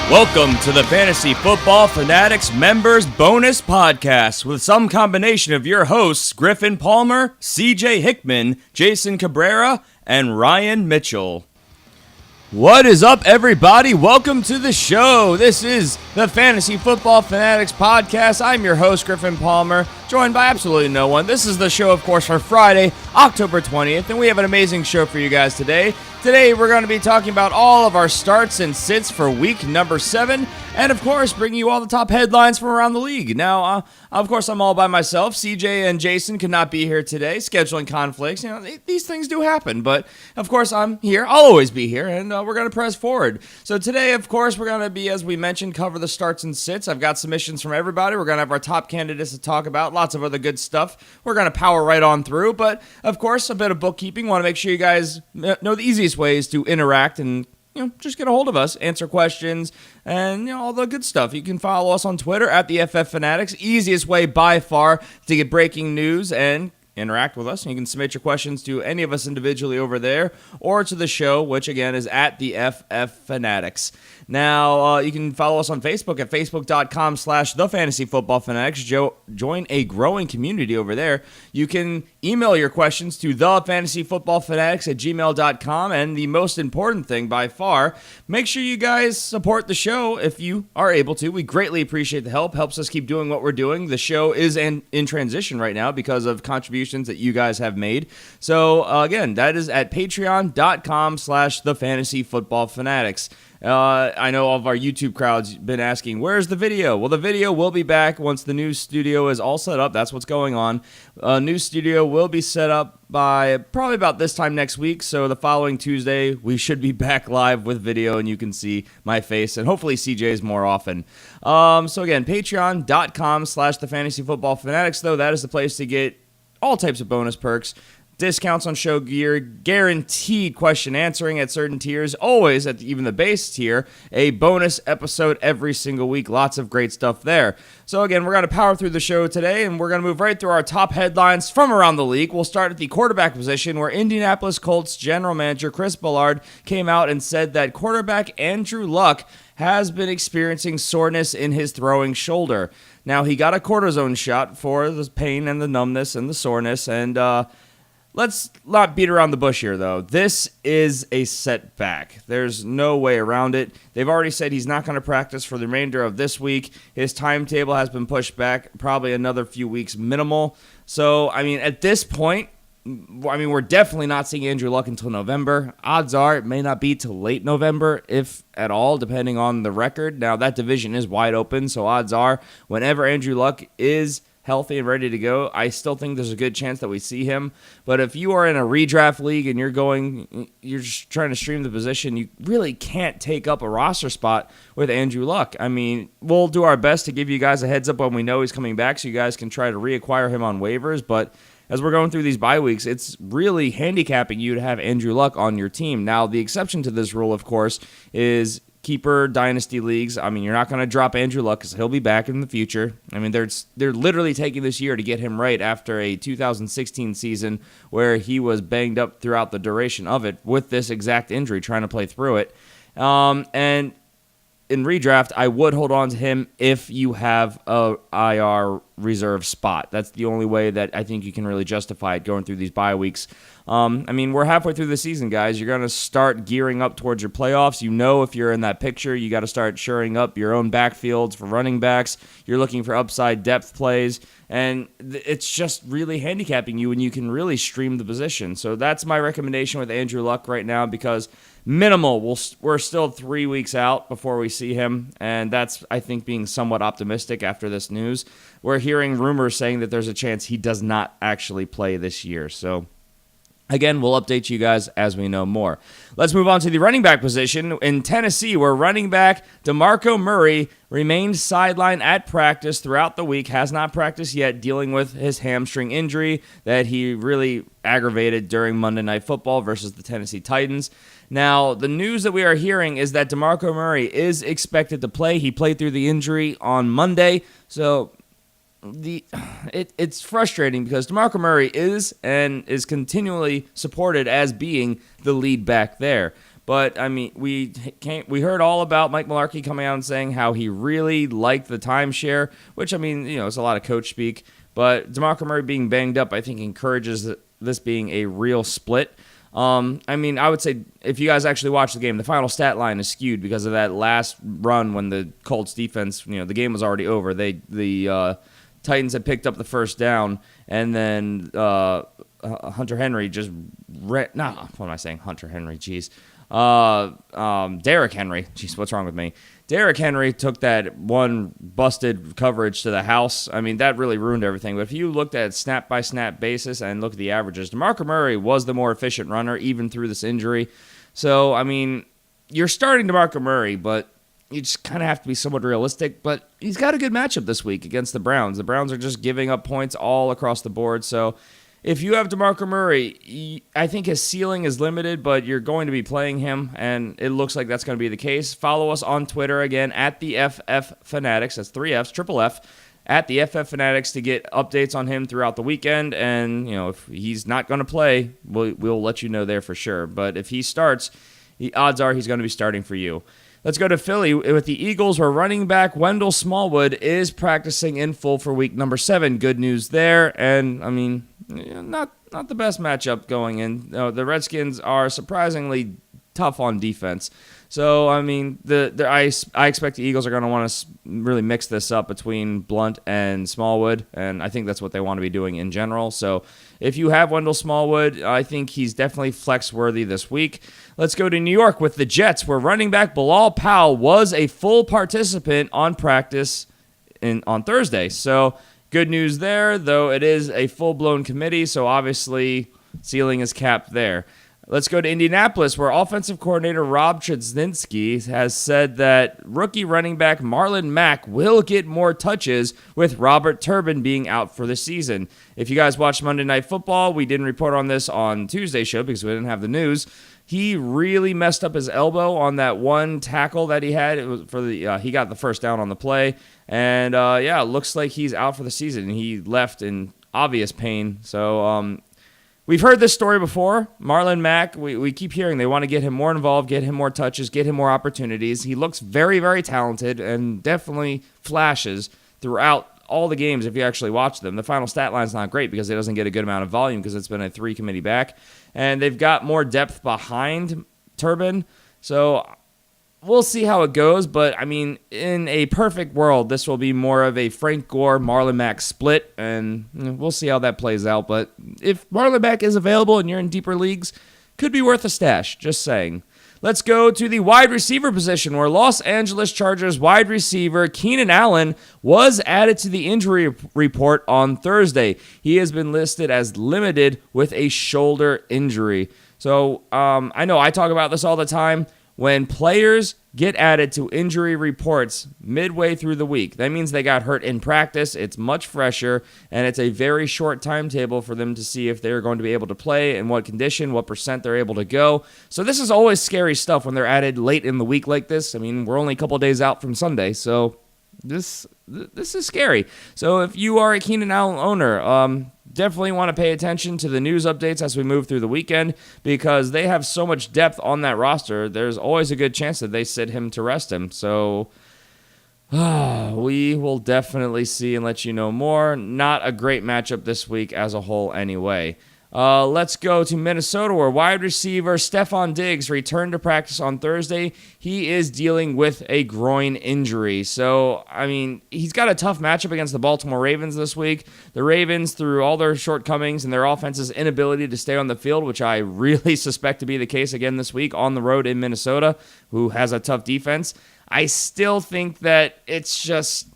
Welcome to the Fantasy Football Fanatics Members Bonus Podcast with some combination of your hosts, Griffin Palmer, CJ Hickman, Jason Cabrera, and Ryan Mitchell. What is up, everybody? Welcome to the show. This is the Fantasy Football Fanatics Podcast. I'm your host, Griffin Palmer, joined by absolutely no one. This is the show, of course, for Friday, October 20th, and we have an amazing show for you guys today. Today, we're going to be talking about all of our starts and sits for week number 7, and of course, bringing you all the top headlines from around the league. Now, of course, I'm all by myself. CJ and Jason could not be here today. Scheduling conflicts, these things do happen, but of course, I'm here. I'll always be here, and we're going to press forward. So today, of course, we're going to be, as we mentioned, cover the starts and sits. I've got submissions from everybody. We're going to have our top candidates to talk about, lots of other good stuff. We're going to power right on through, but of course, a bit of bookkeeping. Want to make sure you guys know the easiest ways to interact and just get a hold of us, answer questions, and all the good stuff. You can follow us on Twitter at the FF Fanatics. Easiest way by far to get breaking news and interact with us. You can submit your questions to any of us individually over there or to the show, which again is at the FF Fanatics. Now, you can follow us on Facebook at facebook.com/thefantasyfootballfanatics. Join a growing community over there. You can email your questions to thefantasyfootballfanatics@gmail.com. And the most important thing by far, make sure you guys support the show if you are able to. We greatly appreciate the help. Helps us keep doing what we're doing. The show is in transition right now because of contributions that you guys have made. So, again, that is at patreon.com/thefantasyfootballfanatics. I know all of our YouTube crowd's been asking, where's the video? Well, the video will be back once the new studio is all set up. That's what's going on. New studio will be set up by probably about this time next week. So the following Tuesday, we should be back live with video and you can see my face and hopefully CJ's more often. So again, patreon.com/thefantasyfootballfanatics, though. That is the place to get all types of bonus perks. Discounts on show gear, guaranteed question answering at certain tiers, always at even the base tier, a bonus episode every single week. Lots of great stuff there. So again, we're going to power through the show today, and we're going to move right through our top headlines from around the league. We'll start at the quarterback position, where Indianapolis Colts general manager Chris Ballard came out and said that quarterback Andrew Luck has been experiencing soreness in his throwing shoulder. Now, he got a cortisone shot for the pain and the numbness and the soreness, and let's not beat around the bush here, though. This is a setback. There's no way around it. They've already said he's not going to practice for the remainder of this week. His timetable has been pushed back probably another few weeks minimal. So, at this point, we're definitely not seeing Andrew Luck until November. Odds are it may not be till late November, if at all, depending on the record. Now, that division is wide open, so odds are whenever Andrew Luck is healthy and ready to go, I still think there's a good chance that we see him. But if you are in a redraft league and you're just trying to stream the position, you really can't take up a roster spot with Andrew Luck. We'll do our best to give you guys a heads up when we know he's coming back so you guys can try to reacquire him on waivers. But as we're going through these bye weeks, it's really handicapping you to have Andrew Luck on your team. Now, the exception to this rule, of course, is keeper dynasty leagues. You're not going to drop Andrew Luck because he'll be back in the future. They're literally taking this year to get him right after a 2016 season where he was banged up throughout the duration of it with this exact injury, trying to play through it. And in redraft, I would hold on to him if you have a IR reserve spot. That's the only way that I think you can really justify it going through these bye weeks. We're halfway through the season, guys. You're going to start gearing up towards your playoffs. If you're in that picture, you got to start shoring up your own backfields for running backs. You're looking for upside depth plays, and it's just really handicapping you when you can really stream the position. So that's my recommendation with Andrew Luck right now because minimal. We're still 3 weeks out before we see him, and that's, I think, being somewhat optimistic after this news. We're hearing rumors saying that there's a chance he does not actually play this year. So again, we'll update you guys as we know more. Let's move on to the running back position in Tennessee, where running back DeMarco Murray remained sidelined at practice throughout the week, has not practiced yet, dealing with his hamstring injury that he really aggravated during Monday Night Football versus the Tennessee Titans. Now, the news that we are hearing is that DeMarco Murray is expected to play. He played through the injury on Monday, so it's frustrating because DeMarco Murray is continually supported as being the lead back there. But I mean, we heard all about Mike Mularkey coming out and saying how he really liked the timeshare, which I mean, it's a lot of coach speak. But DeMarco Murray being banged up, I think encourages this being a real split. I mean, I would say if you guys actually watch the game, the final stat line is skewed because of that last run when the Colts defense, the game was already over. The Titans had picked up the first down, and then Hunter Henry just what am I saying? Hunter Henry, jeez. Derrick Henry, jeez, what's wrong with me? Derrick Henry took that one busted coverage to the house. I mean, that really ruined everything. But if you looked at snap-by-snap basis and look at the averages, DeMarco Murray was the more efficient runner, even through this injury. So, I mean, you're starting DeMarco Murray, but you just kind of have to be somewhat realistic. But he's got a good matchup this week against the Browns. The Browns are just giving up points all across the board. So if you have DeMarco Murray, I think his ceiling is limited, but you're going to be playing him, and it looks like that's going to be the case. Follow us on Twitter again, at the FF Fanatics. That's 3 Fs, triple F, at the FF Fanatics to get updates on him throughout the weekend. And, if he's not going to play, we'll let you know there for sure. But if he starts, the odds are he's going to be starting for you. Let's go to Philly with the Eagles, where running back Wendell Smallwood is practicing in full for week number 7. Good news there. And, I mean, not the best matchup going in. The Redskins are surprisingly tough on defense. So, I mean, I expect the Eagles are going to want to really mix this up between Blunt and Smallwood, and I think that's what they want to be doing in general. So, if you have Wendell Smallwood, I think he's definitely flex-worthy this week. Let's go to New York with the Jets, where running back Bilal Powell was a full participant on practice on Thursday. So, good news there, though it is a full-blown committee, so obviously ceiling is capped there. Let's go to Indianapolis, where offensive coordinator Rob Chudzinski has said that rookie running back Marlon Mack will get more touches with Robert Turbin being out for the season. If you guys watched Monday Night Football, we didn't report on this on Tuesday's show because we didn't have the news. He really messed up his elbow on that one tackle that he had. It was he got the first down on the play, and it looks like he's out for the season. He left in obvious pain. So we've heard this story before. Marlon Mack, we keep hearing they want to get him more involved, get him more touches, get him more opportunities. He looks very, very talented and definitely flashes throughout all the games if you actually watch them. The final stat line's not great because he doesn't get a good amount of volume because it's been a 3-committee back. And they've got more depth behind Turbin. So we'll see how it goes. But, I mean, in a perfect world, this will be more of a Frank Gore, Marlon Mack split. And we'll see how that plays out. But if Marlon Mack is available and you're in deeper leagues, could be worth a stash. Just saying. Let's go to the wide receiver position, where Los Angeles Chargers wide receiver Keenan Allen was added to the injury report on Thursday. He has been listed as limited with a shoulder injury. So I know I talk about this all the time. When players get added to injury reports midway through the week, that means they got hurt in practice. It's much fresher, and it's a very short timetable for them to see if they're going to be able to play, in what condition, what percent they're able to go. So this is always scary stuff when they're added late in the week like this. I mean, we're only a couple days out from Sunday, so this is scary. So if you are a Keenan Allen owner, definitely want to pay attention to the news updates as we move through the weekend because they have so much depth on that roster. There's always a good chance that they sit him to rest him. So we will definitely see and let you know more. Not a great matchup this week as a whole anyway. Let's go to Minnesota, where wide receiver Stefon Diggs returned to practice on Thursday. He is dealing with a groin injury. So, I mean, he's got a tough matchup against the Baltimore Ravens this week. The Ravens, through all their shortcomings and their offense's inability to stay on the field, which I really suspect to be the case again this week on the road in Minnesota, who has a tough defense, I still think that it's just...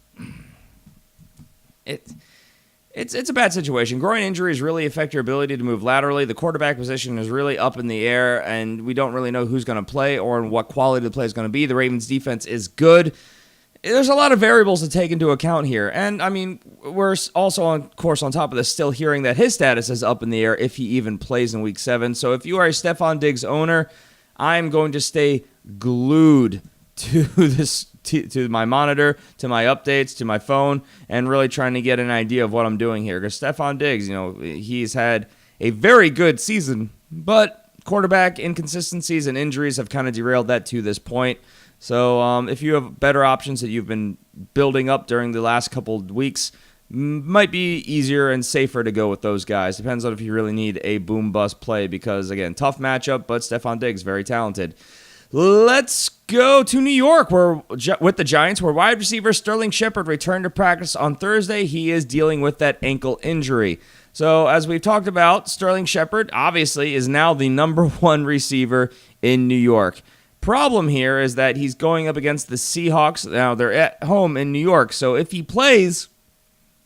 It's a bad situation. Groin injuries really affect your ability to move laterally. The quarterback position is really up in the air, and we don't really know who's going to play or what quality the play is going to be. The Ravens' defense is good. There's a lot of variables to take into account here. And, I mean, we're also, on course, on top of this, still hearing that his status is up in the air if he even plays in Week 7. So if you are a Stefon Diggs owner, I'm going to stay glued to this, to my monitor, to my updates, to my phone, and really trying to get an idea of what I'm doing here. Because Stefon Diggs, he's had a very good season, but quarterback inconsistencies and injuries have kind of derailed that to this point. So if you have better options that you've been building up during the last couple of weeks, might be easier and safer to go with those guys. Depends on if you really need a boom-bust play because, again, tough matchup, but Stefon Diggs, very talented. Let's go to New York with the Giants, where wide receiver Sterling Shepard returned to practice on Thursday. He is dealing with that ankle injury. So, as we've talked about, Sterling Shepard obviously is now the number one receiver in New York. Problem here is that he's going up against the Seahawks. Now, they're at home in New York, so if he plays,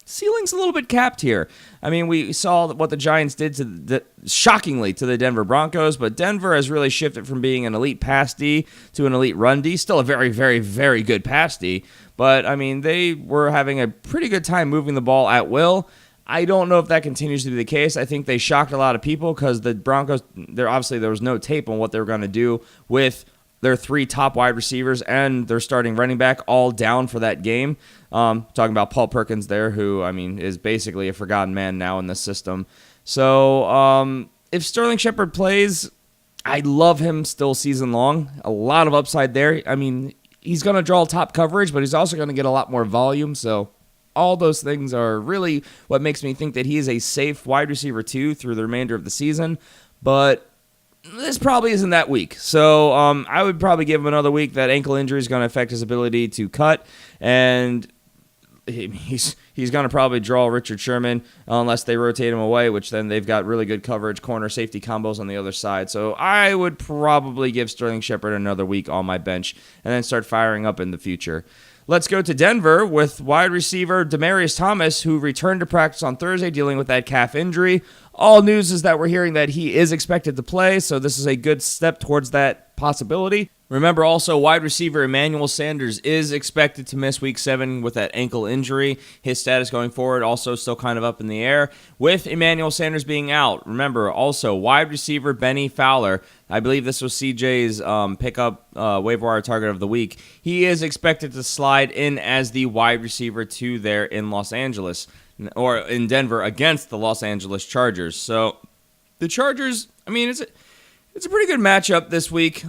ceiling's a little bit capped here. I mean, we saw what the Giants did shockingly to the Denver Broncos, but Denver has really shifted from being an elite pass D to an elite run D. Still a very, very, very good pass D, but I mean, they were having a pretty good time moving the ball at will. I don't know if that continues to be the case. I think they shocked a lot of people because the Broncos, there was no tape on what they were going to do with their three top wide receivers and their starting running back all down for that game. Talking about Paul Perkins there, who, I mean, is basically a forgotten man now in the system. So if Sterling Shepard plays, I love him still season long. A lot of upside there. I mean, he's going to draw top coverage, but he's also going to get a lot more volume. So all those things are really what makes me think that he is a safe wide receiver too through the remainder of the season. But this probably isn't that week. So I would probably give him another week. That ankle injury is going to affect his ability to cut, and he's going to probably draw Richard Sherman unless they rotate him away, which then they've got really good coverage, corner safety combos on the other side. So I would probably give Sterling Shepard another week on my bench and then start firing up in the future. Let's go to Denver with wide receiver Demaryius Thomas, who returned to practice on Thursday dealing with that calf injury. All news is that we're hearing that he is expected to play, so this is a good step towards that possibility. Remember also, wide receiver Emmanuel Sanders is expected to miss Week 7 with that ankle injury. His status going forward also still kind of up in the air. With Emmanuel Sanders being out, remember also wide receiver Benny Fowler. I believe this was CJ's pickup waiver wire target of the week. He is expected to slide in as the wide receiver 2 there in Los Angeles, or in Denver against the Los Angeles Chargers. So the Chargers, I mean, it's a pretty good matchup this week.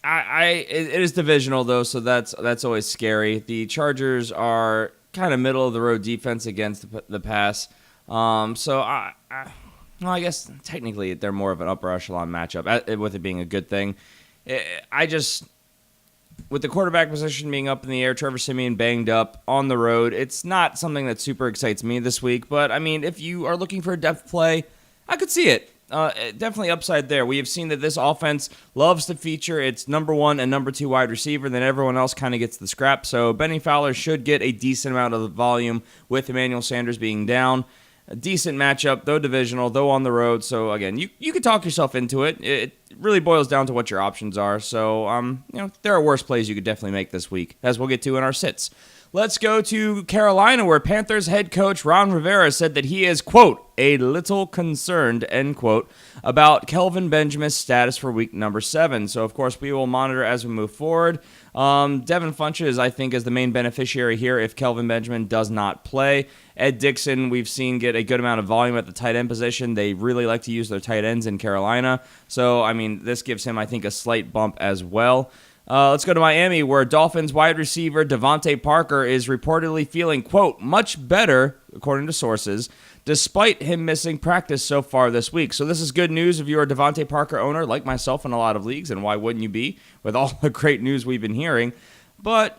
It is divisional though, so that's always scary. The Chargers are kind of middle of the road defense against the pass. So I guess technically they're more of an upper echelon matchup with it being a good thing. With the quarterback position being up in the air, Trevor Siemian banged up on the road, it's not something that super excites me this week. But I mean, if you are looking for a depth play, I could see it. Definitely upside there. We have seen that this offense loves to feature its number 1 and number 2 wide receiver, then everyone else kind of gets the scrap. So Benny Fowler should get a decent amount of the volume with Emmanuel Sanders being down. A decent matchup, though divisional, though on the road. So again, you could talk yourself into it. It really boils down to what your options are. So there are worse plays you could definitely make this week, as we'll get to in our sits. Let's go to Carolina, where Panthers head coach Ron Rivera said that he is, quote, a little concerned, end quote, about Kelvin Benjamin's status for week number 7. So, of course, we will monitor as we move forward. Devin Funchess, I think, is the main beneficiary here if Kelvin Benjamin does not play. Ed Dickson, we've seen get a good amount of volume at the tight end position. They really like to use their tight ends in Carolina. So, I mean, this gives him, I think, a slight bump as well. Let's go to Miami, where Dolphins wide receiver Devontae Parker is reportedly feeling, quote, much better, according to sources, despite him missing practice so far this week. So this is good news if you're a Devontae Parker owner, like myself in a lot of leagues, and why wouldn't you be, with all the great news we've been hearing. But,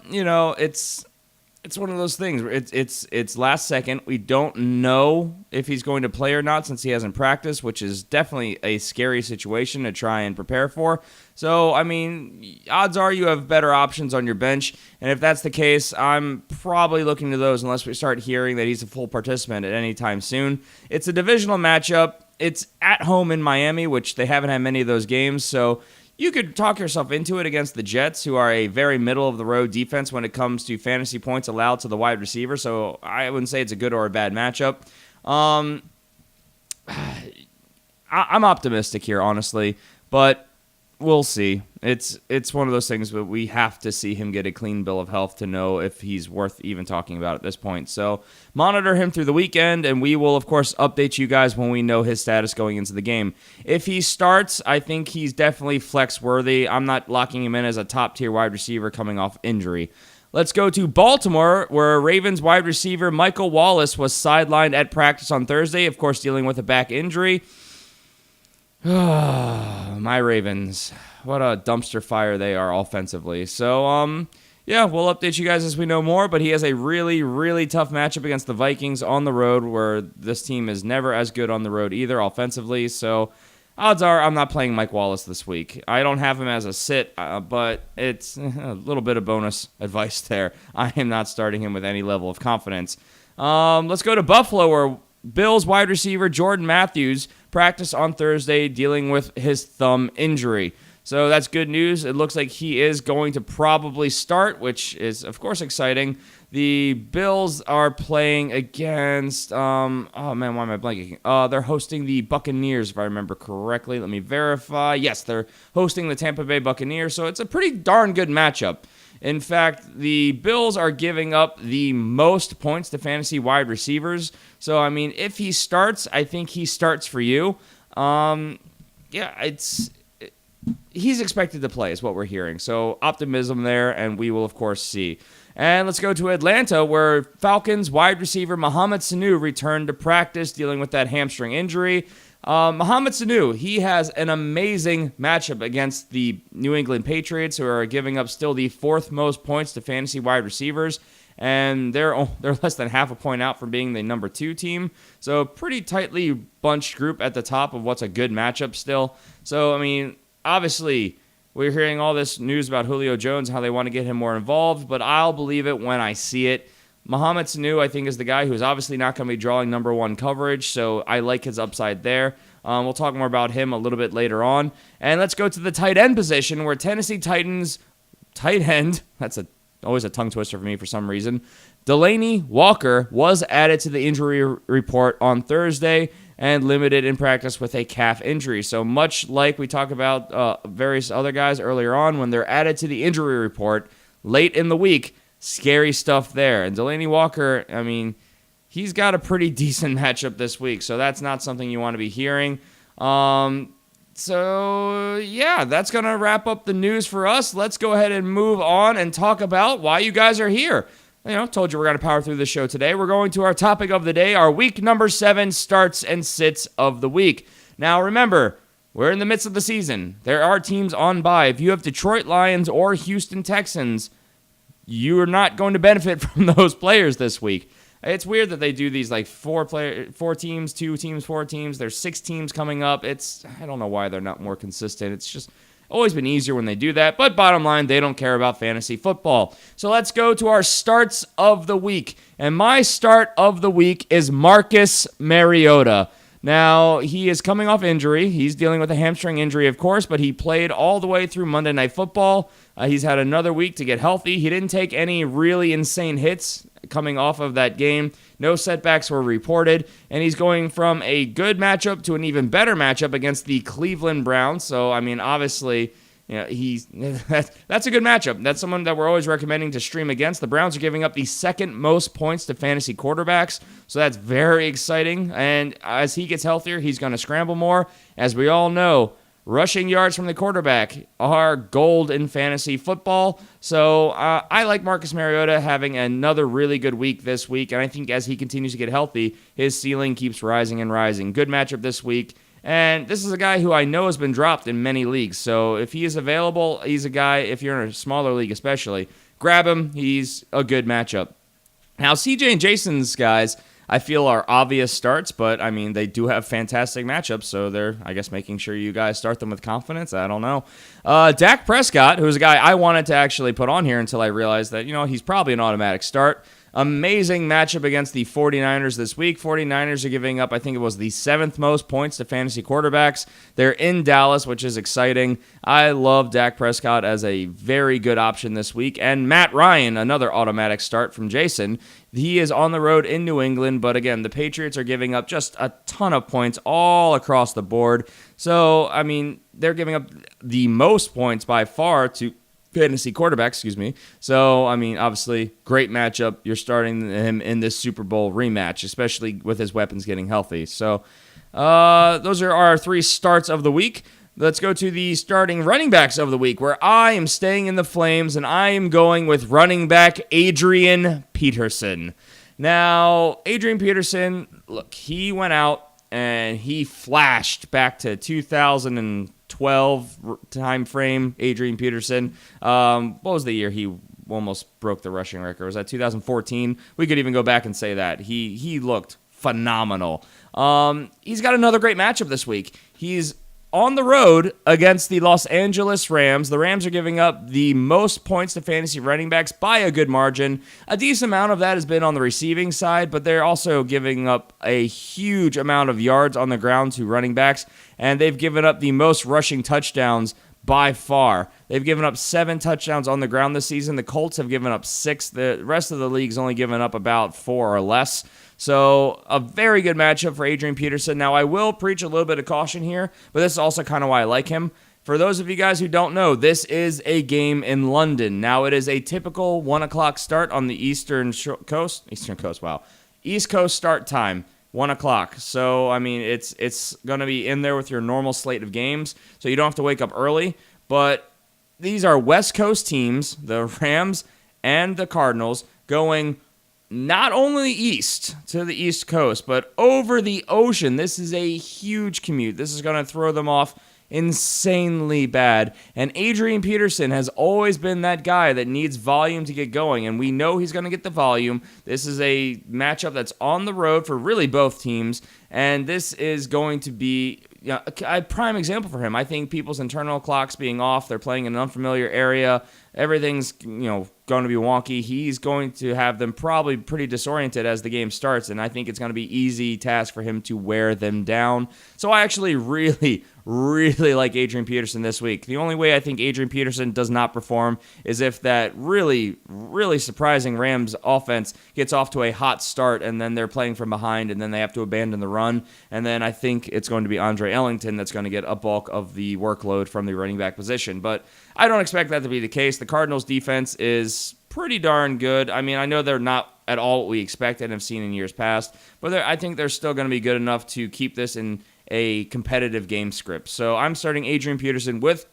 it's one of those things. It's last second. We don't know if he's going to play or not since he hasn't practiced, which is definitely a scary situation to try and prepare for. So, I mean, odds are you have better options on your bench. And if that's the case, I'm probably looking to those unless we start hearing that he's a full participant at any time soon. It's a divisional matchup. It's at home in Miami, which they haven't had many of those games. So you could talk yourself into it against the Jets, who are a very middle-of-the-road defense when it comes to fantasy points allowed to the wide receiver. So I wouldn't say it's a good or a bad matchup. I'm optimistic here, honestly. But we'll see. It's one of those things, but we have to see him get a clean bill of health to know if he's worth even talking about at this point. So monitor him through the weekend, and we will, of course, update you guys when we know his status going into the game. If he starts, I think he's definitely flex worthy. I'm not locking him in as a top-tier wide receiver coming off injury. Let's go to Baltimore, where Ravens wide receiver Michael Wallace was sidelined at practice on Thursday, of course, dealing with a back injury. My Ravens. What a dumpster fire they are offensively. So, yeah, we'll update you guys as we know more, but he has a really, really tough matchup against the Vikings on the road, where this team is never as good on the road either offensively. So, odds are I'm not playing Mike Wallace this week. I don't have him as a sit, but it's a little bit of bonus advice there. I am not starting him with any level of confidence. Let's go to Buffalo, where Bills wide receiver Jordan Matthews practiced on Thursday dealing with his thumb injury. So that's good news. It looks like he is going to probably start, which is, of course, exciting. The Bills are playing against, oh man, why am I blanking? They're hosting the Buccaneers, if I remember correctly. Let me verify. Yes, they're hosting the Tampa Bay Buccaneers, so it's a pretty darn good matchup. In fact, the Bills are giving up the most points to fantasy wide receivers. So, I mean, if he starts, I think he starts for you. He's expected to play is what we're hearing. So, optimism there, and we will, of course, see. And let's go to Atlanta, where Falcons wide receiver Mohamed Sanu returned to practice dealing with that hamstring injury. Mohamed Sanu, he has an amazing matchup against the New England Patriots, who are giving up still the fourth most points to fantasy wide receivers, and they're less than half a point out from being the number 2 team. So pretty tightly bunched group at the top of what's a good matchup still. So, I mean, obviously, we're hearing all this news about Julio Jones, how they want to get him more involved, but I'll believe it when I see it. Mohamed Sanu, I think, is the guy who's obviously not going to be drawing number 1 coverage, so I like his upside there. We'll talk more about him a little bit later on. And let's go to the tight end position, where Tennessee Titans tight end, that's always a tongue twister for me for some reason, Delanie Walker was added to the injury report on Thursday and limited in practice with a calf injury. So much like we talked about various other guys earlier on, when they're added to the injury report late in the week, scary stuff there. And Delanie Walker, I mean, he's got a pretty decent matchup this week, so that's not something you want to be hearing. So, yeah, that's going to wrap up the news for us. Let's go ahead and move on and talk about why you guys are here. Told you we're going to power through the show today. We're going to our topic of the day, our week number 7 starts and sits of the week. Now, remember, we're in the midst of the season. There are teams on bye. If you have Detroit Lions or Houston Texans, you are not going to benefit from those players this week. It's weird that they do these like 4 teams, 2 teams, 4 teams. There's 6 teams coming up. I don't know why they're not more consistent. It's just always been easier when they do that. But bottom line, they don't care about fantasy football. So let's go to our starts of the week. And my start of the week is Marcus Mariota. Now, he is coming off injury. He's dealing with a hamstring injury, of course, but he played all the way through Monday Night Football. He's had another week to get healthy. He didn't take any really insane hits coming off of that game. No setbacks were reported, and he's going from a good matchup to an even better matchup against the Cleveland Browns. So, I mean, obviously, that's a good matchup. That's someone that we're always recommending to stream against. The Browns are giving up the second most points to fantasy quarterbacks, so that's very exciting. And as he gets healthier, he's going to scramble more. As we all know, rushing yards from the quarterback are gold in fantasy football. So I like Marcus Mariota having another really good week this week, and I think as he continues to get healthy, his ceiling keeps rising and rising. Good matchup this week. And this is a guy who I know has been dropped in many leagues. So if he is available, he's a guy, if you're in a smaller league especially, grab him. He's a good matchup. Now, CJ and Jason's guys, I feel are obvious starts, but, I mean, they do have fantastic matchups, so they're, I guess, making sure you guys start them with confidence. I don't know. Dak Prescott, who's a guy I wanted to actually put on here until I realized that, he's probably an automatic start. Amazing matchup against the 49ers this week. 49ers are giving up, I think it was the 7th most points to fantasy quarterbacks. They're in Dallas, which is exciting. I love Dak Prescott as a very good option this week. And Matt Ryan, another automatic start from Jason. He is on the road in New England, but again, the Patriots are giving up just a ton of points all across the board. So, I mean, they're giving up the most points by far to fantasy quarterbacks, So, I mean, obviously, great matchup. You're starting him in this Super Bowl rematch, especially with his weapons getting healthy. So, those are our 3 starts of the week. Let's go to the starting running backs of the week, where I am staying in the flames, and I am going with running back Adrian Peterson. Now, Adrian Peterson, look, he went out and he flashed back to 2012 time frame. Adrian Peterson, what was the year he almost broke the rushing record? Was that 2014? We could even go back and say that. He looked phenomenal. He's got another great matchup this week. He's on the road against the Los Angeles Rams. The Rams are giving up the most points to fantasy running backs by a good margin. A decent amount of that has been on the receiving side, but they're also giving up a huge amount of yards on the ground to running backs, and they've given up the most rushing touchdowns by far. They've given up 7 touchdowns on the ground this season. The Colts have given up 6. The rest of the league's only given up about 4 or less. So a very good matchup for Adrian Peterson. Now, I will preach a little bit of caution here, but this is also kind of why I like him. For those of you guys who don't know, this is a game in London. Now, it is a typical 1 o'clock start on the East Coast start time. 1 o'clock. So, I mean, it's going to be in there with your normal slate of games, so you don't have to wake up early. But these are West Coast teams, the Rams and the Cardinals, going not only east to the East Coast, but over the ocean. This is a huge commute. This is going to throw them off insanely bad. And Adrian Peterson has always been that guy that needs volume to get going, and we know he's going to get the volume. This is a matchup that's on the road for really both teams, and this is going to be a prime example for him. I think people's internal clocks being off, they're playing in an unfamiliar area, everything's going to be wonky. He's going to have them probably pretty disoriented as the game starts, and I think it's going to be easy task for him to wear them down. So I actually really like Adrian Peterson this week. The only way I think Adrian Peterson does not perform is if that really surprising Rams offense gets off to a hot start and then they're playing from behind and then they have to abandon the run. And then I think it's going to be Andre Ellington that's going to get a bulk of the workload from the running back position. But I don't expect that to be the case. The Cardinals defense is pretty darn good. I mean, I know they're not at all what we expected and have seen in years past, but I think they're still going to be good enough to keep this in a competitive game script. So I'm starting Adrian Peterson with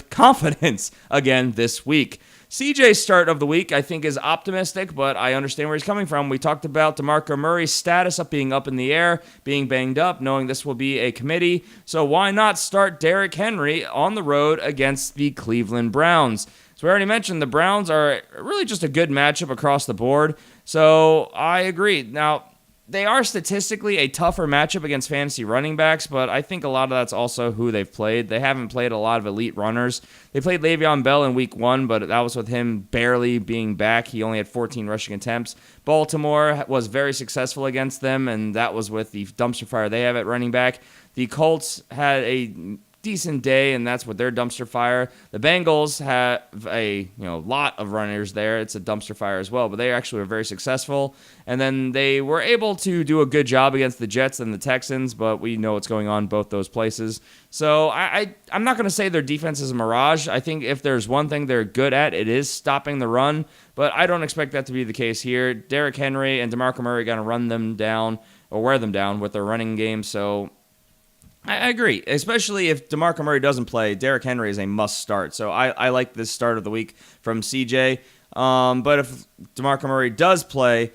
confidence again this week. CJ's start of the week, I think, is optimistic, but I understand where he's coming from. We talked about DeMarco Murray's status of being up in the air, being banged up, knowing this will be a committee. So why not start Derrick Henry on the road against the Cleveland Browns? So we already mentioned the Browns are really just a good matchup across the board. So I agree. Now, they are statistically a tougher matchup against fantasy running backs, but I think a lot of that's also who they've played. They haven't played a lot of elite runners. They played Le'Veon Bell in week 1, but that was with him barely being back. He only had 14 rushing attempts. Baltimore was very successful against them, and that was with the dumpster fire they have at running back. The Colts had a decent day, and that's with their dumpster fire. The Bengals have a lot of runners there. It's a dumpster fire as well, but they actually were very successful. And then they were able to do a good job against the Jets and the Texans, but we know what's going on in both those places. So I'm not going to say their defense is a mirage. I think if there's one thing they're good at, it is stopping the run, but I don't expect that to be the case here. Derrick Henry and DeMarco Murray are going to run them down or wear them down with their running game, so I agree, especially if DeMarco Murray doesn't play. Derrick Henry is a must start, so I like this start of the week from CJ. But if DeMarco Murray does play,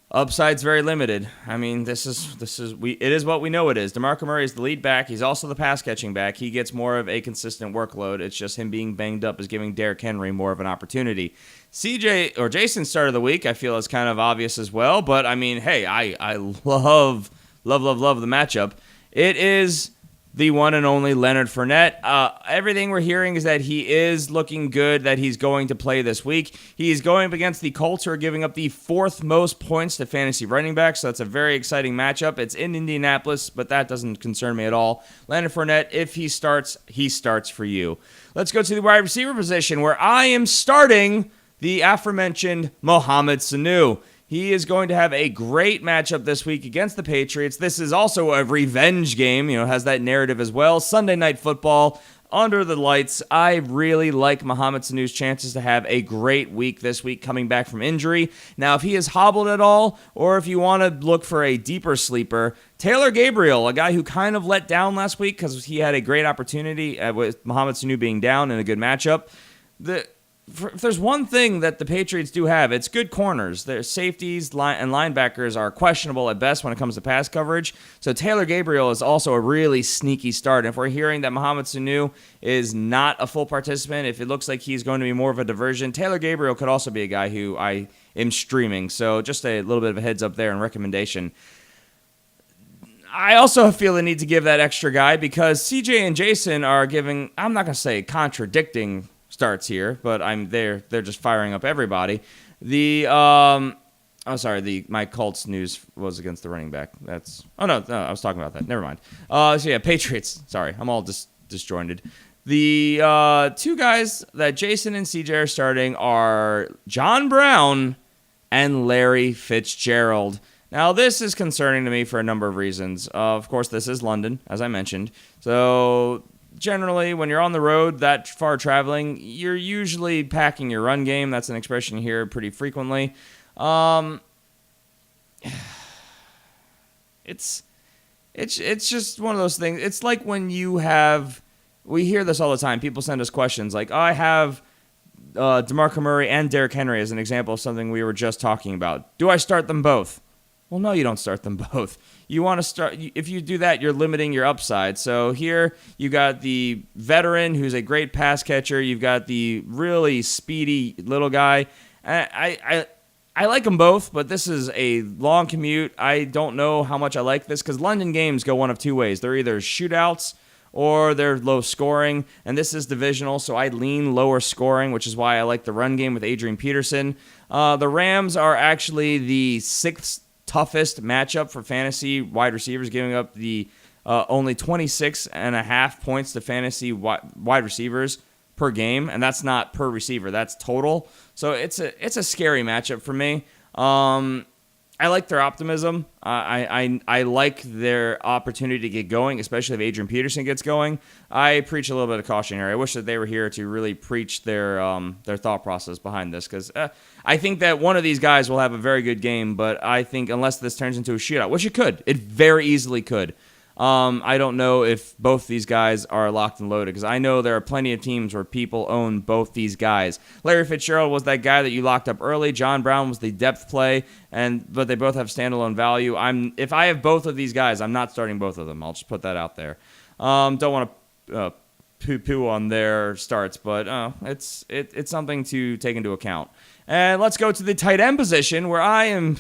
upside's very limited. I mean, it is what we know it is. DeMarco Murray is the lead back. He's also the pass catching back. He gets more of a consistent workload. It's just him being banged up is giving Derrick Henry more of an opportunity. Jason's start of the week, I feel is kind of obvious as well. But I mean, hey, I love the matchup. It is the one and only Leonard Fournette. Everything we're hearing is that he is looking good, that he's going to play this week. He's going up against the Colts, who are giving up the 4th most points to fantasy running backs, so that's a very exciting matchup. It's in Indianapolis, but that doesn't concern me at all. Leonard Fournette, if he starts for you. Let's go to the wide receiver position, where I am starting the aforementioned Mohamed Sanu. He is going to have a great matchup this week against the Patriots. This is also a revenge game, has that narrative as well. Sunday Night Football, under the lights. I really like Mohamed Sanu's chances to have a great week this week coming back from injury. Now, if he is hobbled at all, or if you want to look for a deeper sleeper, Taylor Gabriel, a guy who kind of let down last week because he had a great opportunity with Mohamed Sanu being down in a good matchup. If there's one thing that the Patriots do have, it's good corners. Their safeties and linebackers are questionable at best when it comes to pass coverage. So Taylor Gabriel is also a really sneaky start. And if we're hearing that Mohamed Sanu is not a full participant, if it looks like he's going to be more of a diversion, Taylor Gabriel could also be a guy who I am streaming. So just a little bit of a heads up there and recommendation. I also feel the need to give that extra guy because CJ and Jason are giving, I'm not going to say contradicting starts here, but they're just firing up everybody. My Colts news was against the running back. I was talking about that. Never mind. Patriots. Sorry, I'm all disjointed. The two guys that Jason and CJ are starting are John Brown and Larry Fitzgerald. Now, this is concerning to me for a number of reasons. Of course, this is London, as I mentioned. So generally, when you're on the road that far traveling, you're usually packing your run game. That's an expression you hear pretty frequently. It's just one of those things. It's like when we hear this all the time. People send us questions like, I have DeMarco Murray and Derrick Henry as an example of something we were just talking about. Do I start them both? Well, no, you don't start them both. You want to start, if you do that, you're limiting your upside. So here you got the veteran who's a great pass catcher. You've got the really speedy little guy. I like them both, but this is a long commute. I don't know how much I like this because London games go one of two ways. They're either shootouts or they're low scoring, and this is divisional, so I lean lower scoring, which is why I like the run game with Adrian Peterson. The Rams are actually the sixth toughest matchup for fantasy wide receivers, giving up the only 26.5 points to fantasy wide receivers per game, and that's not per receiver, that's total. So it's a scary matchup for me. I like their optimism. I like their opportunity to get going, especially if Adrian Peterson gets going. I preach a little bit of caution here. I wish that they were here to really preach their thought process behind this, because I think that one of these guys will have a very good game, but I think unless this turns into a shootout, which it very easily could. I don't know if both these guys are locked and loaded, because I know there are plenty of teams where people own both these guys. Larry Fitzgerald was that guy that you locked up early. John Brown was the depth play, but they both have standalone value. If I have both of these guys, I'm not starting both of them. I'll just put that out there. Don't want to poo-poo on their starts, but it's something to take into account. And let's go to the tight end position, where I'm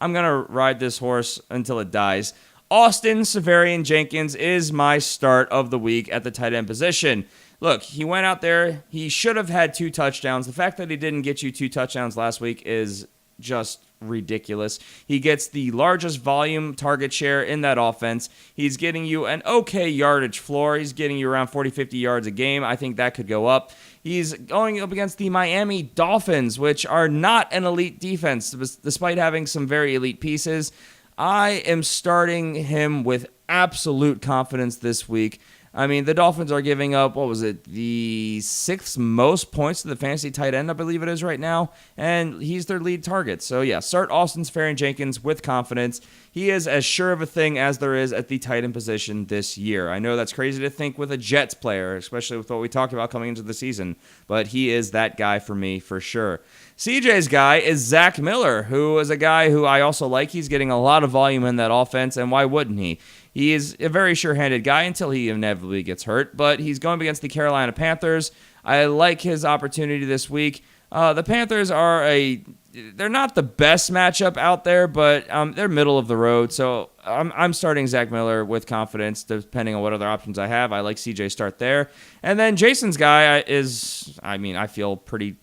going to ride this horse until it dies. Austin Seferian-Jenkins is my start of the week at the tight end position. Look, he went out there. He should have had 2 touchdowns. The fact that he didn't get you 2 touchdowns last week is just ridiculous. He gets the largest volume target share in that offense. He's getting you an okay yardage floor. He's getting you around 40, 50 yards a game. I think that could go up. He's going up against the Miami Dolphins, which are not an elite defense, despite having some very elite pieces. I am starting him with absolute confidence this week. I mean, the Dolphins are giving up, the 6th most points to the fantasy tight end, I believe it is right now, and he's their lead target. So, yeah, start Austin Seferian-Jenkins with confidence. He is as sure of a thing as there is at the tight end position this year. I know that's crazy to think with a Jets player, especially with what we talked about coming into the season, but he is that guy for me for sure. CJ's guy is Zach Miller, who is a guy who I also like. He's getting a lot of volume in that offense, and why wouldn't he? He is a very sure-handed guy until he inevitably gets hurt, but he's going against the Carolina Panthers. I like his opportunity this week. The Panthers they're not the best matchup out there, but they're middle of the road, so I'm starting Zach Miller with confidence, depending on what other options I have. I like CJ start there. And then Jason's guy I feel pretty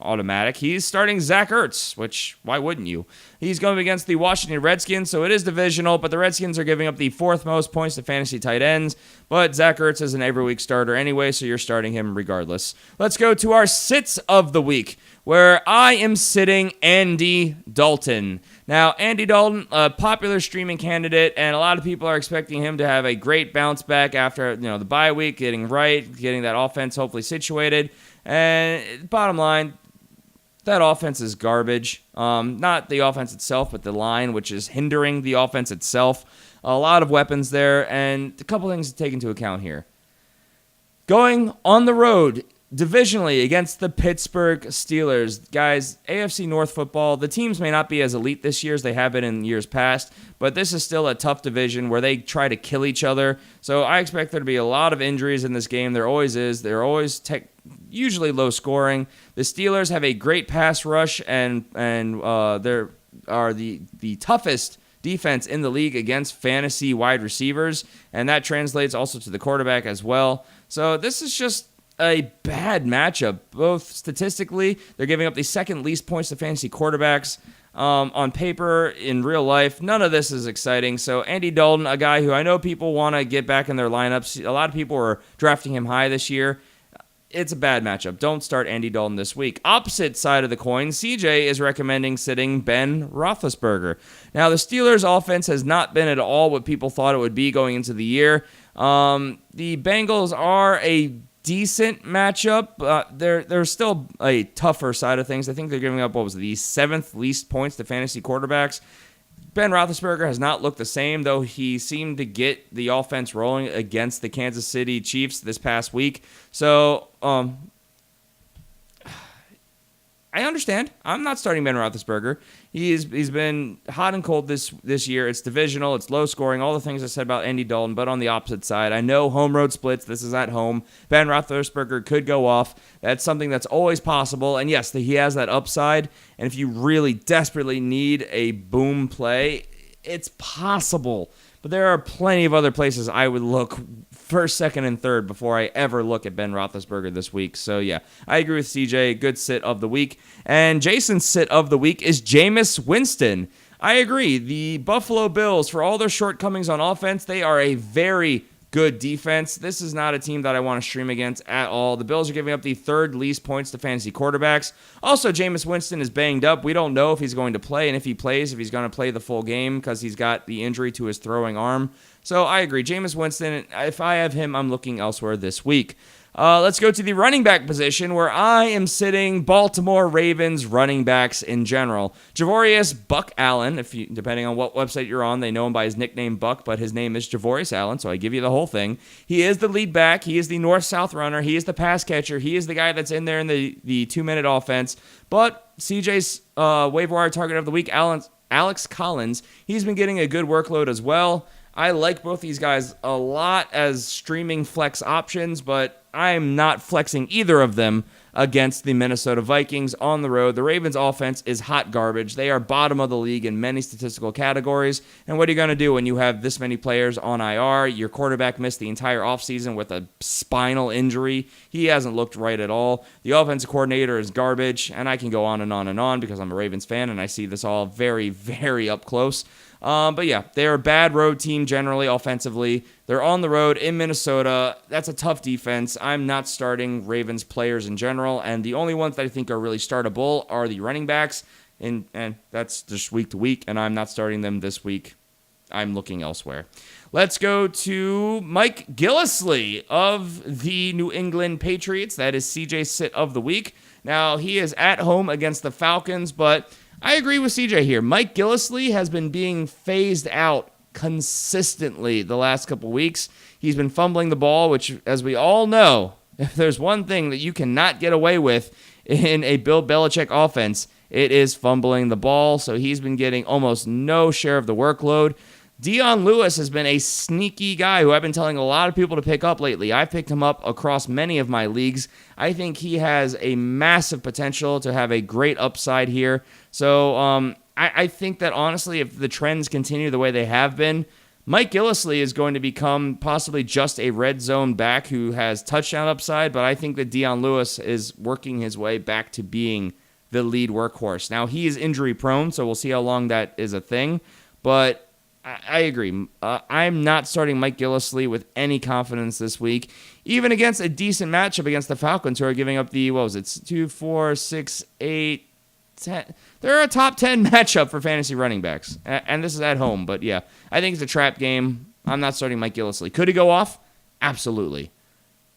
automatic. He's starting Zach Ertz, which, why wouldn't you? He's going against the Washington Redskins, so it is divisional, but the Redskins are giving up the 4th most points to fantasy tight ends, but Zach Ertz is an every week starter anyway, so you're starting him regardless. Let's go to our sits of the week, where I am sitting Andy Dalton. Now, Andy Dalton, a popular streaming candidate, and a lot of people are expecting him to have a great bounce back after the bye week, getting that offense hopefully situated. And bottom line, that offense is garbage. Not the offense itself, but the line, which is hindering the offense itself. A lot of weapons there, and a couple things to take into account here. Going on the road divisionally against the Pittsburgh Steelers. Guys, AFC North football, the teams may not be as elite this year as they have been in years past, but this is still a tough division where they try to kill each other. So I expect there to be a lot of injuries in this game. There always is. They're always usually low scoring. The Steelers have a great pass rush, and they are the toughest defense in the league against fantasy wide receivers, and that translates also to the quarterback as well. So this is just a bad matchup. Both statistically, they're giving up the 2nd least points to fantasy quarterbacks. On paper, in real life, none of this is exciting. So Andy Dalton, a guy who I know people want to get back in their lineups. A lot of people are drafting him high this year. It's a bad matchup. Don't start Andy Dalton this week. Opposite side of the coin, CJ is recommending sitting Ben Roethlisberger. Now, the Steelers' offense has not been at all what people thought it would be going into the year. The Bengals are a decent matchup. They're still a tougher side of things. I think they're giving up, the 7th least points to fantasy quarterbacks. Ben Roethlisberger has not looked the same, though he seemed to get the offense rolling against the Kansas City Chiefs this past week. So, I understand. I'm not starting Ben Roethlisberger. He's been hot and cold this year. It's divisional. It's low scoring. All the things I said about Andy Dalton, but on the opposite side, I know home road splits. This is at home. Ben Roethlisberger could go off. That's something that's always possible. And yes, he has that upside. And if you really desperately need a boom play, it's possible. But there are plenty of other places I would look first, second, and third before I ever look at Ben Roethlisberger this week. So, yeah, I agree with CJ. Good sit of the week. And Jason's sit of the week is Jameis Winston. I agree. The Buffalo Bills, for all their shortcomings on offense, they are a very good defense. This is not a team that I want to stream against at all. The Bills are giving up the 3rd least points to fantasy quarterbacks. Also, Jameis Winston is banged up. We don't know if he's going to play, and if he plays, if he's going to play the full game because he's got the injury to his throwing arm. So I agree. Jameis Winston, if I have him, I'm looking elsewhere this week. Let's go to the running back position, where I am sitting Baltimore Ravens running backs in general. Javorius Buck Allen, depending on what website you're on, they know him by his nickname Buck, but his name is Javorius Allen, so I give you the whole thing. He is the lead back. He is the north-south runner. He is the pass catcher. He is the guy that's in there in the 2-minute offense. But CJ's waiver wire target of the week, Alex Collins, he's been getting a good workload as well. I like both these guys a lot as streaming flex options, but I'm not flexing either of them against the Minnesota Vikings on the road. The Ravens' offense is hot garbage. They are bottom of the league in many statistical categories. And what are you going to do when you have this many players on IR? Your quarterback missed the entire offseason with a spinal injury. He hasn't looked right at all. The offensive coordinator is garbage, and I can go on and on and on because I'm a Ravens fan, and I see this all very, very up close. But yeah, they're a bad road team generally offensively. They're on the road in Minnesota. That's a tough defense. I'm not starting Ravens players in general, and the only ones that I think are really startable are the running backs, and that's just week to week, and I'm not starting them this week. I'm looking elsewhere. Let's go to Mike Gillislee of the New England Patriots. That is CJ's sit of the week. Now, he is at home against the Falcons, but I agree with CJ here. Mike Gillislee has been being phased out consistently the last couple weeks. He's been fumbling the ball, which, as we all know, if there's one thing that you cannot get away with in a Bill Belichick offense, it is fumbling the ball. So he's been getting almost no share of the workload. Dion Lewis has been a sneaky guy who I've been telling a lot of people to pick up lately. I've picked him up across many of my leagues. I think he has a massive potential to have a great upside here. So I think that, honestly, if the trends continue the way they have been, Mike Gillislee is going to become possibly just a red zone back who has touchdown upside, but I think that Dion Lewis is working his way back to being the lead workhorse. Now, he is injury prone, so we'll see how long that is a thing, but I agree. I'm not starting Mike Gillislee with any confidence this week, even against a decent matchup against the Falcons, who are giving up the, 2, 4, 6, 8, 10. They're a top 10 matchup for fantasy running backs, and this is at home. But yeah, I think it's a trap game. I'm not starting Mike Gillislee. Could he go off? Absolutely.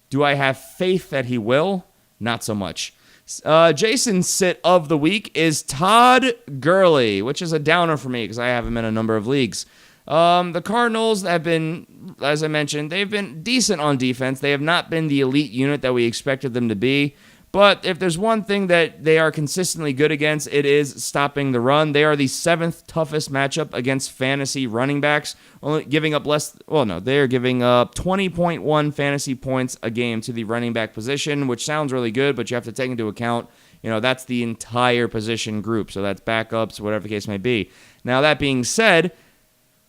Do I have faith that he will? Not so much. Jason's sit of the week is Todd Gurley, which is a downer for me because I have him in a number of leagues. The Cardinals have been, as I mentioned, they've been decent on defense. They have not been the elite unit that we expected them to be. But if there's one thing that they are consistently good against, it is stopping the run. They are the 7th toughest matchup against fantasy running backs, only giving up they're giving up 20.1 fantasy points a game to the running back position, which sounds really good, but you have to take into account, that's the entire position group. So that's backups, whatever the case may be. Now, that being said,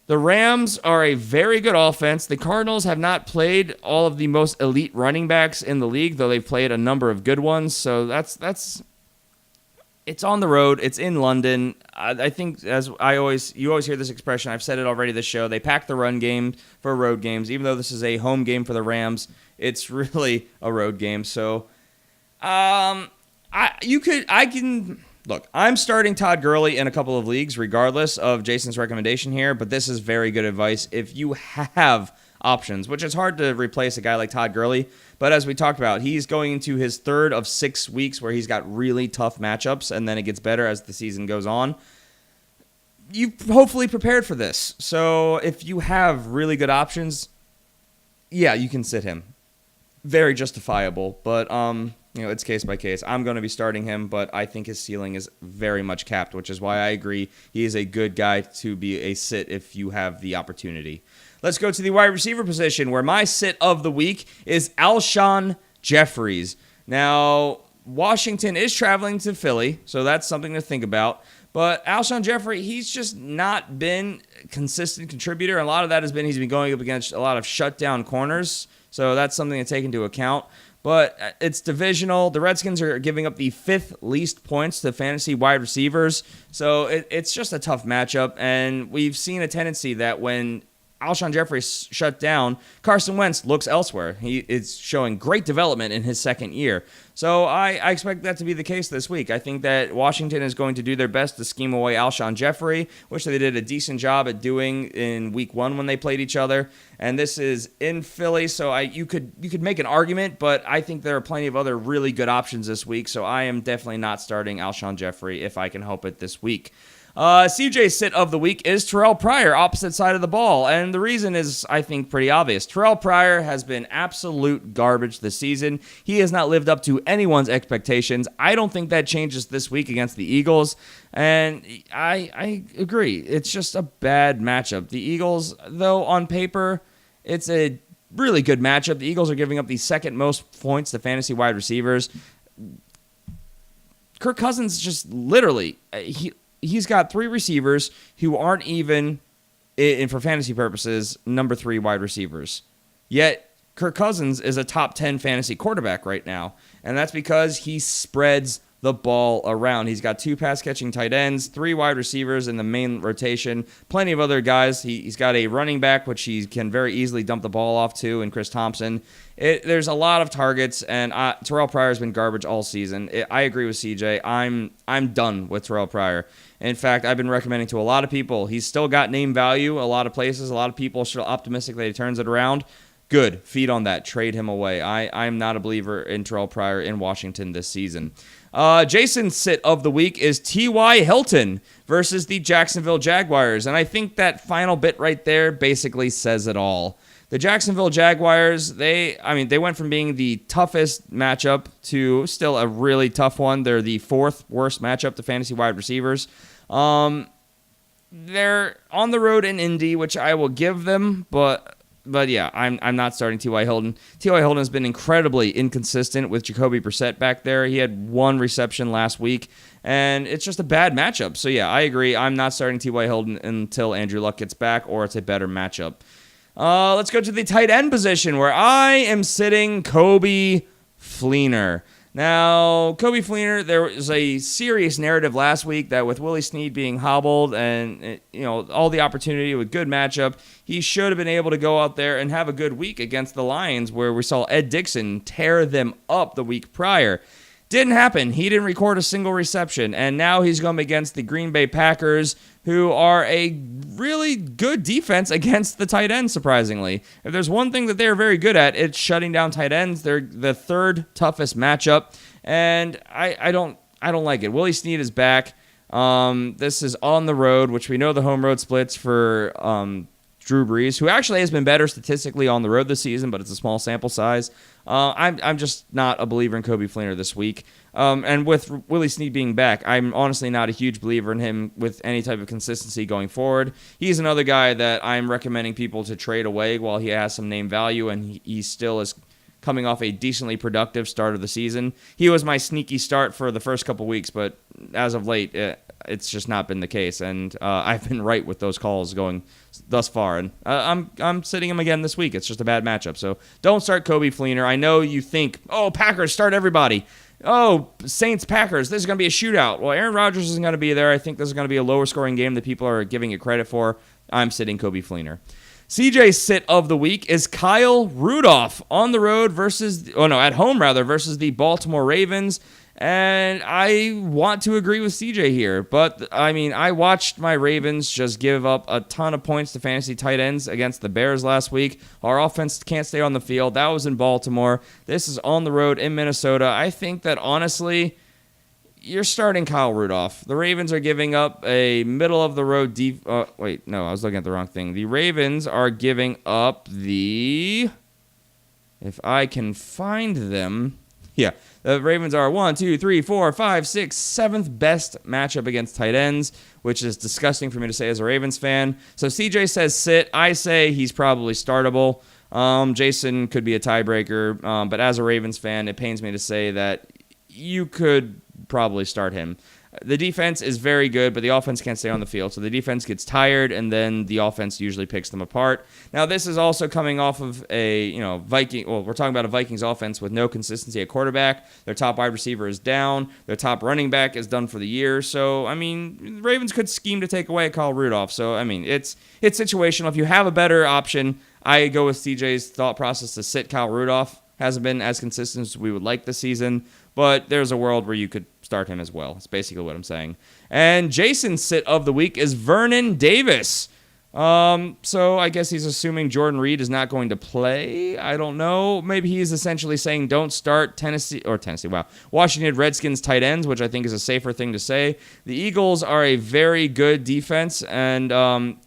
the Rams are a very good offense. The Cardinals have not played all of the most elite running backs in the league, though they've played a number of good ones. So it's on the road. It's in London. I think you always hear this expression. I've said it already this show. They pack the run game for road games. Even though this is a home game for the Rams, it's really a road game. So, Look, I'm starting Todd Gurley in a couple of leagues, regardless of Jason's recommendation here, but this is very good advice if you have options, which is hard to replace a guy like Todd Gurley. But as we talked about, he's going into his 3rd of 6 weeks where he's got really tough matchups, and then it gets better as the season goes on. You've hopefully prepared for this. So if you have really good options, yeah, you can sit him. Very justifiable, but it's case by case. I'm going to be starting him, but I think his ceiling is very much capped, which is why I agree he is a good guy to be a sit if you have the opportunity. Let's go to the wide receiver position, where my sit of the week is Alshon Jeffries. Now, Washington is traveling to Philly, so that's something to think about. But Alshon Jeffrey, he's just not been a consistent contributor. A lot of that has been he's been going up against a lot of shutdown corners, so that's something to take into account. But it's divisional. The Redskins are giving up the 5th least points to fantasy wide receivers. So it's just a tough matchup. And we've seen a tendency that when Alshon Jeffrey shut down, Carson Wentz looks elsewhere. He is showing great development in his 2nd year. So I expect that to be the case this week. I think that Washington is going to do their best to scheme away Alshon Jeffrey, which they did a decent job at doing in week 1 when they played each other. And this is in Philly, so you could make an argument, but I think there are plenty of other really good options this week. So I am definitely not starting Alshon Jeffrey if I can help it this week. CJ's sit of the week is Terrell Pryor, opposite side of the ball. And the reason is, I think, pretty obvious. Terrell Pryor has been absolute garbage this season. He has not lived up to anyone's expectations. I don't think that changes this week against the Eagles. And I agree. It's just a bad matchup. The Eagles, though, on paper, it's a really good matchup. The Eagles are giving up the 2nd most points to fantasy wide receivers. Kirk Cousins just literally, he's got 3 receivers who aren't even, for fantasy purposes, number 3 wide receivers. Yet, Kirk Cousins is a top 10 fantasy quarterback right now. And that's because he spreads the ball around. He's got 2 pass-catching tight ends, 3 wide receivers in the main rotation, plenty of other guys. He's got a running back, which he can very easily dump the ball off to, and Chris Thompson. There's a lot of targets, and Terrell Pryor has been garbage all season. I agree with CJ. I'm done with Terrell Pryor. In fact, I've been recommending to a lot of people. He's still got name value a lot of places. A lot of people are still optimistic that he turns it around. Good. Feed on that. Trade him away. I'm not a believer in Terrell Pryor in Washington this season. Jason's sit of the week is T.Y. Hilton versus the Jacksonville Jaguars. And I think that final bit right there basically says it all. The Jacksonville Jaguars, they went from being the toughest matchup to still a really tough one. They're the 4th worst matchup to fantasy wide receivers. They're on the road in Indy, which I will give them, but But yeah, I'm not starting T.Y. Hilton. T.Y. Hilton has been incredibly inconsistent with Jacoby Brissett back there. He had one reception last week, and it's just a bad matchup. So yeah, I agree. I'm not starting T.Y. Hilton until Andrew Luck gets back, or it's a better matchup. Let's go to the tight end position, where I am sitting Coby Fleener. Now, Coby Fleener, there was a serious narrative last week that with Willie Snead being hobbled and all the opportunity with good matchup, he should have been able to go out there and have a good week against the Lions, where we saw Ed Dickson tear them up the week prior. Didn't happen. He didn't record a single reception, and now he's going against the Green Bay Packers, who are a really good defense against the tight end, surprisingly. If there's one thing that they're very good at, it's shutting down tight ends. They're the third toughest matchup, and I don't like it. Willie Snead is back. This is on the road, which we know the home road splits for Drew Brees, who actually has been better statistically on the road this season, but it's a small sample size. I'm just not a believer in Coby Fleener this week. And with Willie Snead being back, I'm honestly not a huge believer in him with any type of consistency going forward. He's another guy that I'm recommending people to trade away while he has some name value, and he still is coming off a decently productive start of the season. He was my sneaky start for the first couple weeks, but as of late, it's just not been the case, and I've been right with those calls going thus far, and I'm sitting him again this week. It's just a bad matchup, so don't start Coby Fleener. I know you think, Packers, start everybody. Saints, Packers, this is going to be a shootout. Well, Aaron Rodgers isn't going to be there. I think this is going to be a lower scoring game that people are giving it credit for. I'm sitting Coby Fleener. CJ's sit of the week is Kyle Rudolph on the road at home versus the Baltimore Ravens. And I want to agree with CJ here, but I watched my Ravens just give up a ton of points to fantasy tight ends against the Bears last week. Our offense can't stay on the field. That was in Baltimore. This is on the road in Minnesota. I think that honestly, you're starting Kyle Rudolph. The Ravens are giving up a middle-of-the-road I was looking at the wrong thing. The Ravens are giving up if I can find them. Yeah, the Ravens are 1, 2, 3, 4, 5, 6, 7th best matchup against tight ends, which is disgusting for me to say as a Ravens fan. So CJ says sit. I say he's probably startable. Jason could be a tiebreaker, but as a Ravens fan, it pains me to say that you could probably start him. The defense is very good, but the offense can't stay on the field. So the defense gets tired, and then the offense usually picks them apart. Now, this is also coming off of a Viking. Well, we're talking about a Vikings offense with no consistency at quarterback. Their top wide receiver is down. Their top running back is done for the year. So, the Ravens could scheme to take away Kyle Rudolph. So, it's situational. If you have a better option, I go with CJ's thought process to sit Kyle Rudolph. Hasn't been as consistent as we would like this season, but there's a world where you could start him as well. That's basically what I'm saying. And Jason's sit of the week is Vernon Davis. So I guess he's assuming Jordan Reed is not going to play. I don't know. Maybe he's essentially saying don't start Washington Redskins tight ends, which I think is a safer thing to say. The Eagles are a very good defense, and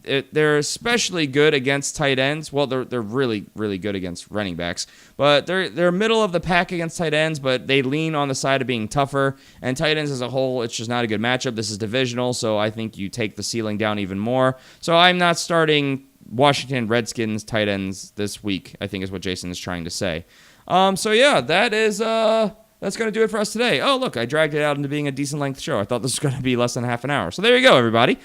they're especially good against tight ends. Well, they're really, really good against running backs, but they're middle of the pack against tight ends, but they lean on the side of being tougher. And tight ends as a whole, it's just not a good matchup. This is divisional, so I think you take the ceiling down even more. So I'm not starting Washington Redskins tight ends this week, I think is what Jason is trying to say. So yeah, that's going to do it for us today. Oh, look, I dragged it out into being a decent length show. I thought this was going to be less than half an hour. So there you go, everybody.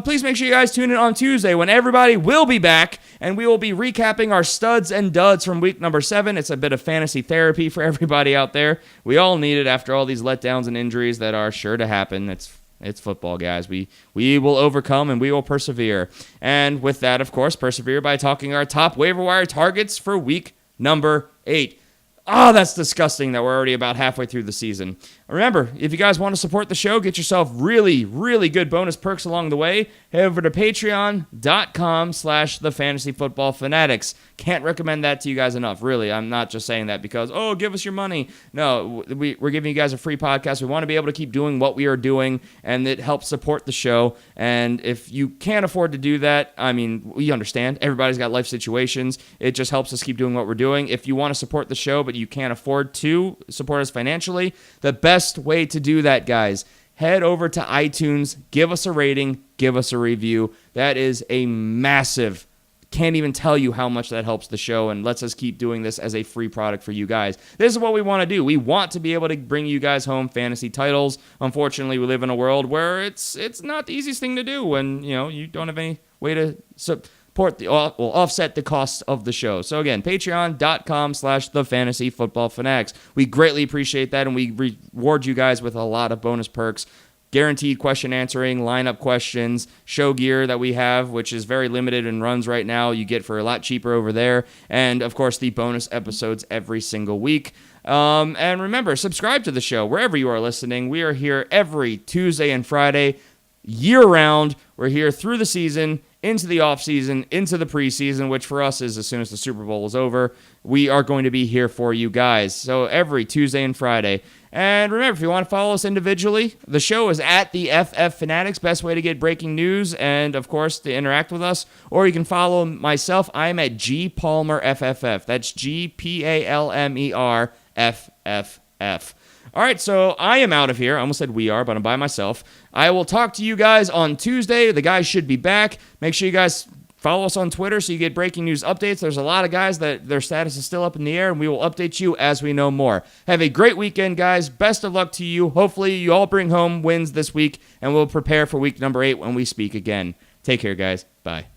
Please make sure you guys tune in on Tuesday when everybody will be back, and we will be recapping our studs and duds from week number 7. It's a bit of fantasy therapy for everybody out there. We all need it after all these letdowns and injuries that are sure to happen. It's football, guys. We will overcome and we will persevere. And with that, of course, persevere by talking our top waiver wire targets for week number 8. Oh, that's disgusting that we're already about halfway through the season. Remember, if you guys want to support the show, get yourself really, really good bonus perks along the way. Head over to patreon.com/thefantasyfootballfanatics. Can't recommend that to you guys enough, really. I'm not just saying that because, give us your money. No, we're giving you guys a free podcast. We want to be able to keep doing what we are doing, and it helps support the show. And if you can't afford to do that, we understand. Everybody's got life situations. It just helps us keep doing what we're doing. If you want to support the show, but you can't afford to support us financially, the best way to do that, guys, head over to iTunes, give us a rating, give us a review. That is a massive can't even tell you how much that helps the show and lets us keep doing this as a free product for you guys. This is what we want to do. We want to be able to bring you guys home fantasy titles. Unfortunately, we live in a world where it's not the easiest thing to do when, you don't have any way to support offset the costs of the show. So again, patreon.com/thefantasyfootballfanatics. We greatly appreciate that, and we reward you guys with a lot of bonus perks. Guaranteed question answering, lineup questions, show gear that we have, which is very limited and runs right now, you get for a lot cheaper over there. And, of course, the bonus episodes every single week. And remember, subscribe to the show wherever you are listening. We are here every Tuesday and Friday, year-round. We're here through the season, into the off-season, into the preseason, which for us is as soon as the Super Bowl is over. We are going to be here for you guys. So every Tuesday and Friday. And remember, if you want to follow us individually, the show is at the FF Fanatics, best way to get breaking news and, of course, to interact with us. Or you can follow myself. I'm at G Palmer FFF. That's GPALMER FFF. All right, so I am out of here. I almost said we are, but I'm by myself. I will talk to you guys on Tuesday. The guys should be back. Make sure you guys follow us on Twitter so you get breaking news updates. There's a lot of guys that their status is still up in the air, and we will update you as we know more. Have a great weekend, guys. Best of luck to you. Hopefully, you all bring home wins this week, and we'll prepare for week number 8 when we speak again. Take care, guys. Bye.